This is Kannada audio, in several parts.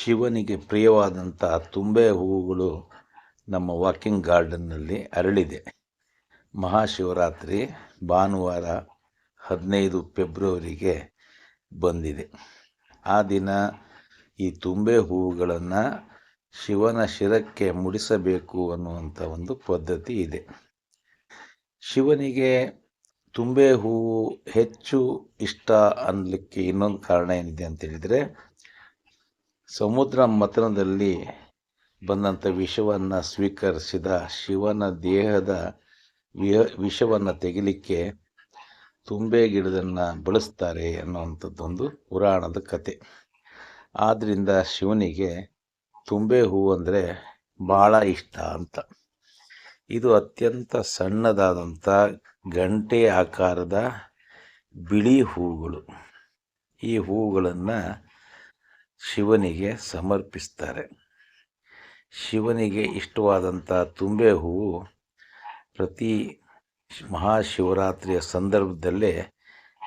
ಶಿವನಿಗೆ ಪ್ರಿಯವಾದಂಥ ತುಂಬೆ ಹೂವುಗಳು ನಮ್ಮ ವಾಕಿಂಗ್ ಗಾರ್ಡನ್ನಲ್ಲಿ ಅರಳಿದೆ. ಮಹಾಶಿವರಾತ್ರಿ ಭಾನುವಾರ 15 ಫೆಬ್ರವರಿಗೆ ಬಂದಿದೆ. ಆ ದಿನ ಈ ತುಂಬೆ ಹೂವುಗಳನ್ನು ಶಿವನ ಶಿರಕ್ಕೆ ಮುಡಿಸಬೇಕು ಅನ್ನುವಂಥ ಒಂದು ಪದ್ಧತಿ ಇದೆ. ಶಿವನಿಗೆ ತುಂಬೆ ಹೂವು ಹೆಚ್ಚು ಇಷ್ಟ ಅನ್ನಲಿಕ್ಕೆ ಇನ್ನೊಂದು ಕಾರಣ ಏನಿದೆ ಅಂತೇಳಿದರೆ, ಸಮುದ್ರ ಮಥನದಲ್ಲಿ ಬಂದಂಥ ವಿಷವನ್ನು ಸ್ವೀಕರಿಸಿದ ಶಿವನ ದೇಹದ ವಿಷವನ್ನು ತೆಗಿಲಿಕ್ಕೆ ತುಂಬೆ ಗಿಡದನ್ನು ಬಳಸ್ತಾರೆ ಅನ್ನುವಂಥದ್ದೊಂದು ಪುರಾಣದ ಕತೆ. ಆದ್ದರಿಂದ ಶಿವನಿಗೆ ತುಂಬೆ ಹೂವು ಅಂದರೆ ಭಾಳ ಇಷ್ಟ ಅಂತ. ಇದು ಅತ್ಯಂತ ಸಣ್ಣದಾದಂಥ ಗಂಟೆ ಆಕಾರದ ಬಿಳಿ ಹೂವುಗಳು. ಈ ಹೂವುಗಳನ್ನು ಶಿವನಿಗೆ ಸಮರ್ಪಿಸ್ತಾರೆ. ಶಿವನಿಗೆ ಇಷ್ಟವಾದಂಥ ತುಂಬೆ ಹೂವು ಪ್ರತಿ ಮಹಾಶಿವರಾತ್ರಿಯ ಸಂದರ್ಭದಲ್ಲೇ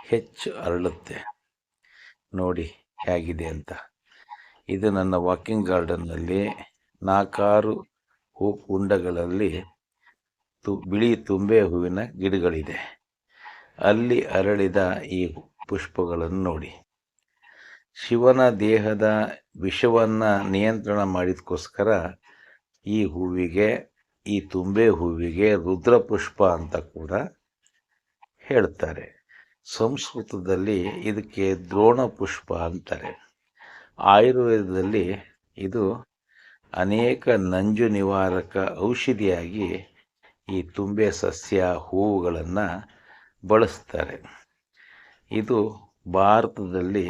ಹೆಚ್ಚು ಅರಳುತ್ತೆ. ನೋಡಿ ಹೇಗಿದೆ ಅಂತ. ಇದು ನನ್ನ ವಾಕಿಂಗ್ ಗಾರ್ಡನ್ನಲ್ಲಿ 4-6 ಹೂ ಕುಂಡಗಳಲ್ಲಿ ಬಿಳಿ ತುಂಬೆ ಹೂವಿನ ಗಿಡಗಳಿದೆ. ಅಲ್ಲಿ ಅರಳಿದ ಈ ಪುಷ್ಪಗಳನ್ನು ನೋಡಿ. ಶಿವನ ದೇಹದ ವಿಷವನ್ನು ನಿಯಂತ್ರಣ ಮಾಡಿದಕ್ಕೋಸ್ಕರ ಈ ತುಂಬೆ ಹೂವಿಗೆ ರುದ್ರಪುಷ್ಪ ಅಂತ ಕೂಡ ಹೇಳ್ತಾರೆ. ಸಂಸ್ಕೃತದಲ್ಲಿ ಇದಕ್ಕೆ ದ್ರೋಣ ಪುಷ್ಪ ಅಂತಾರೆ. ಆಯುರ್ವೇದದಲ್ಲಿ ಇದು ಅನೇಕ ನಂಜು ನಿವಾರಕ ಔಷಧಿಯಾಗಿ ಈ ತುಂಬೆ ಸಸ್ಯ ಹೂವುಗಳನ್ನು ಬಳಸ್ತಾರೆ. ಇದು ಭಾರತದಲ್ಲಿ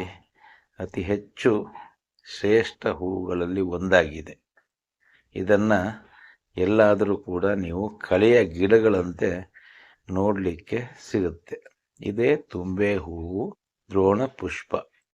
ಅತಿ ಹೆಚ್ಚು ಶ್ರೇಷ್ಠ ಹೂವುಗಳಲ್ಲಿ ಒಂದಾಗಿದೆ. ಇದನ್ನು ಎಲ್ಲಾದರೂ ಕೂಡ ನೀವು ಕಳೆಯ ಗಿಡಗಳಂತೆ ನೋಡಲಿಕ್ಕೆ ಸಿಗುತ್ತೆ. ಇದೇ ತುಂಬೆ ಹೂವು ದ್ರೋಣ ಪುಷ್ಪ.